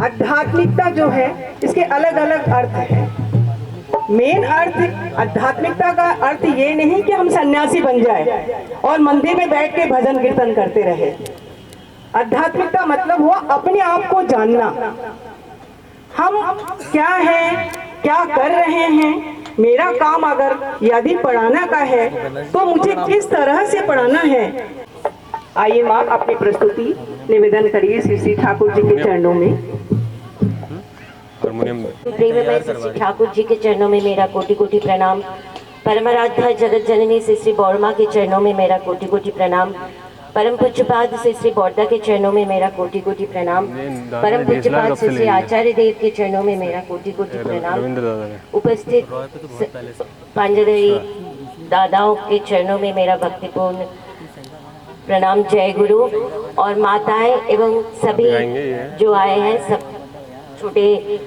आध्यात्मिकता जो है इसके अलग अलग अर्थ हैं। मेन अर्थ आध्यात्मिकता का अर्थ ये नहीं कि हम सन्यासी बन जाए और मंदिर में बैठ के भजन कीर्तन करते रहे। आध्यात्मिकता मतलब हुआ अपने आप को जानना, हम क्या हैं, क्या कर रहे हैं। मेरा काम अगर यदि पढ़ाना का है तो मुझे किस तरह से पढ़ाना है। आइए माँ अपनी प्रस्तुति निवेदन करिए श्री श्री ठाकुर जी के चरणों में। प्रेममय श्री ठाकुर जी के चरणों में मेरा कोटि कोटि प्रणाम। परमाराध्या जगत जननी श्री श्री बौरमा के चरणों में मेरा कोटि कोटि प्रणाम। परम पूज्यपाद श्री श्री बौद्धा के चरणों में मेरा कोटि कोटि प्रणाम। परम पूज्यपाद श्री श्री आचार्य देव के चरणों में मेरा कोटि कोटि प्रणाम। उपस्थित पांजदरी दादाओं के चरणों में मेरा भक्तिपूर्ण प्रणाम। जय गुरु। और माताएं एवं सभी जो आए हैं, सब छोटे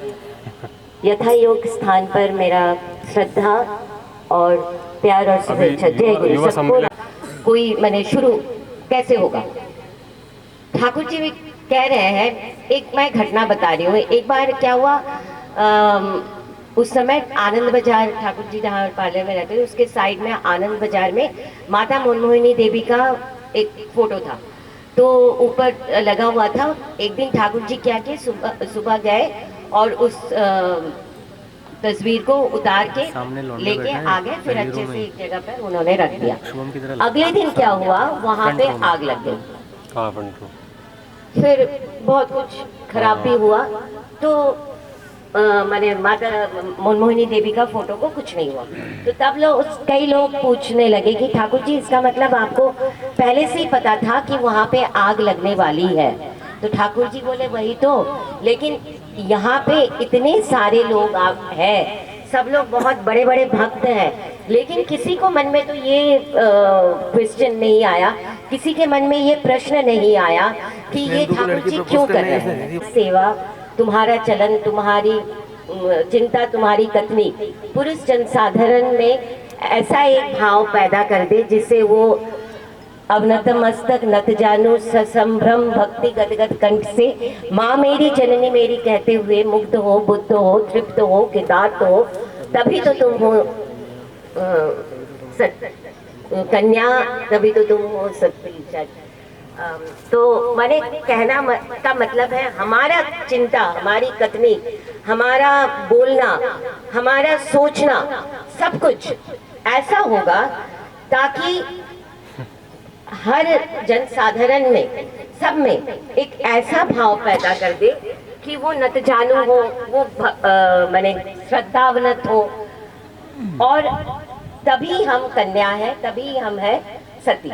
यथा योग स्थान पर मेरा श्रद्धा और प्यार और शुभेच्छा। जय गुरु। सबको कोई मैंने शुरू कैसे होगा, ठाकुर जी भी कह रहे हैं। एक मैं घटना बता रही हूँ। एक बार क्या हुआ, उस समय आनंद बाजार, ठाकुर जी जहाँ पार्लर में रहते थे उसके साइड में आनंद बाजार में माता मनमोहिनी देवी का एक फोटो था, तो ऊपर लगा हुआ था। एक दिन ठाकुर जी क्या किए, सुबह गए और उस तस्वीर को उतार के लेके आ गए, फिर अच्छे से एक जगह पर उन्होंने रख दिया। अगले दिन क्या हुआ, वहाँ पे आग लग गई। फिर बहुत कुछ खराब भी हुआ। तो मैंने माता मनमोहिनी देवी का फोटो को कुछ नहीं हुआ। तो तब कई लोग पूछने लगे कि ठाकुर जी इसका मतलब आपको पहले से ही पता था कि वहाँ पे आग लगने वाली है। तो ठाकुर जी बोले वही तो, लेकिन यहाँ पे इतने सारे लोग हैं, सब लोग बहुत बड़े बड़े भक्त हैं, लेकिन किसी को मन में तो ये क्वेश्चन नहीं आया, किसी के मन में ये प्रश्न नहीं आया कि ये ठाकुर जी क्यों कर रहे हैं। सेवा तुम्हारा चलन, तुम्हारी चिंता, तुम्हारी कथनी पुरुष जनसाधारण में ऐसा एक भाव पैदा कर दे जिससे वो अवनत मस्तक नत जानू ससंभ्रम भक्ति गदगद कंठ से माँ मेरी जननी मेरी कहते हुए मुग्ध हो, बुद्ध हो, तृप्त हो, कृतार्थ हो, तभी तो तुम हो कन्या, तभी तो तुम हो सती। तो मैंने कहना का मतलब है हमारा चिंता, हमारी कथनी, हमारा बोलना, हमारा सोचना, सब कुछ ऐसा होगा ताकि हर जनसाधारण में, सब में एक ऐसा भाव पैदा कर दे कि वो नत जानू हो, वो माने श्रद्धावनत हो, और तभी हम कन्या है, तभी हम है सती।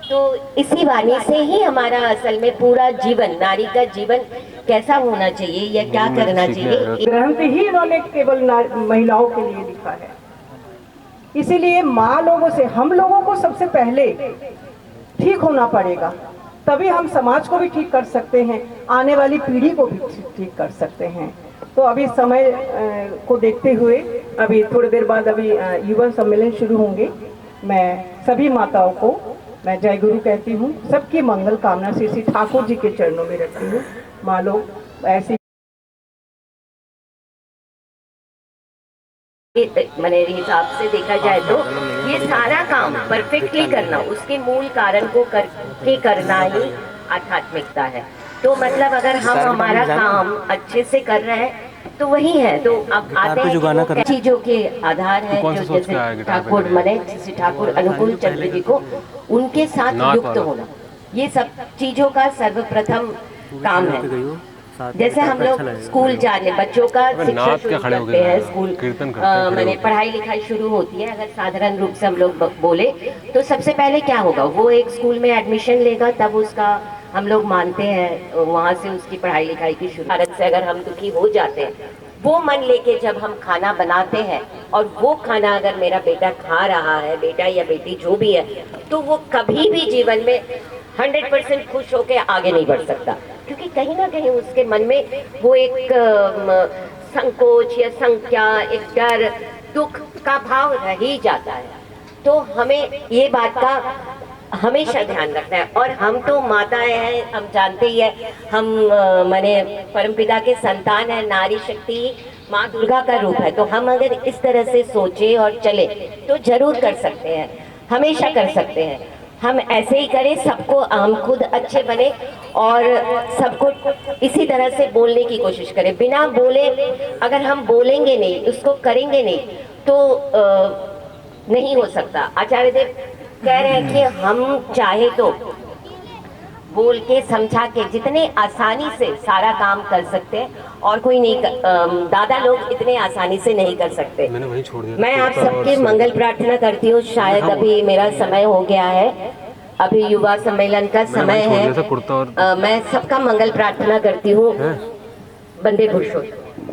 तो इसी वाणी से ही हमारा असल में पूरा जीवन, नारी का जीवन कैसा होना चाहिए या क्या करना चाहिए, ग्रंथ ही इन्होंने केवल महिलाओं के लिए लिखा है। इसीलिए माँ लोगों से, हम लोगों को सबसे पहले ठीक होना पड़ेगा, तभी हम समाज को भी ठीक कर सकते हैं, आने वाली पीढ़ी को भी ठीक कर सकते हैं। तो अभी समय को देखते हुए अभी थोड़ी देर बाद अभी युवा सम्मेलन शुरू होंगे। मैं सभी माताओं को मैं जय गुरु कहती हूँ, सबकी मंगल कामना श्री श्री ठाकुर जी के चरणों में रखती हूँ। माँ लोग ऐसी मेरे हिसाब से देखा जाए तो ये सारा काम परफेक्टली करना, उसके मूल कारण को करके करना ही आध्यात्मिकता है। तो मतलब अगर हम हमारा काम अच्छे से कर रहे हैं तो वही है। तो अब आते हैं चीजों के आधार है, जो जैसे ठाकुर मने श्री ठाकुर अनुकूल चंद्र जी को उनके साथ युक्त होना, ये सब चीजों का सर्वप्रथम काम है। जैसे हम लोग स्कूल जाने, बच्चों का शिक्षा शुरू करते हैं, स्कूल मैंने पढ़ाई लिखाई शुरू होती है, अगर साधारण रूप से हम लोग बोले तो सबसे पहले क्या होगा, वो एक स्कूल में एडमिशन लेगा, तब उसका हम लोग मानते हैं वहाँ से उसकी पढ़ाई लिखाई की शुरू। भारत से अगर हम दुखी हो जाते हैं, वो मन लेके जब हम खाना बनाते हैं और वो खाना अगर मेरा बेटा खा रहा है, बेटा या बेटी जो भी है, तो वो कभी भी जीवन में 100% खुश होके आगे नहीं बढ़ सकता, क्योंकि कहीं ना कहीं उसके मन में वो एक संकोच या संख्या, एक डर, दुख का भाव रह ही जाता है। तो हमें ये बात का हमेशा ध्यान रखना है। और हम तो माताएं हैं, हम जानते ही है, हम माने परमपिता के संतान है, नारी शक्ति माँ दुर्गा का रूप है। तो हम अगर इस तरह से सोचे और चले तो जरूर कर सकते हैं, हमेशा कर सकते हैं। हम ऐसे ही करें, सबको, हम खुद अच्छे बने और सबको इसी तरह से बोलने की कोशिश करें। बिना बोले, अगर हम बोलेंगे नहीं, उसको करेंगे नहीं, तो नहीं हो सकता। आचार्य देव कह रहे हैं कि हम चाहे तो बोल के समझा के जितने आसानी से सारा काम कर सकते हैं, और कोई नहीं दादा लोग इतने आसानी से नहीं कर सकते। मैंने वहीं छोड़ दिया। मैं आप सबके मंगल प्रार्थना करती हूँ। शायद अभी मेरा समय हो गया है, अभी युवा सम्मेलन का समय है। कुर्ता और मैं सबका मंगल प्रार्थना करती हूँ। वंदे पुरुषोत्तम।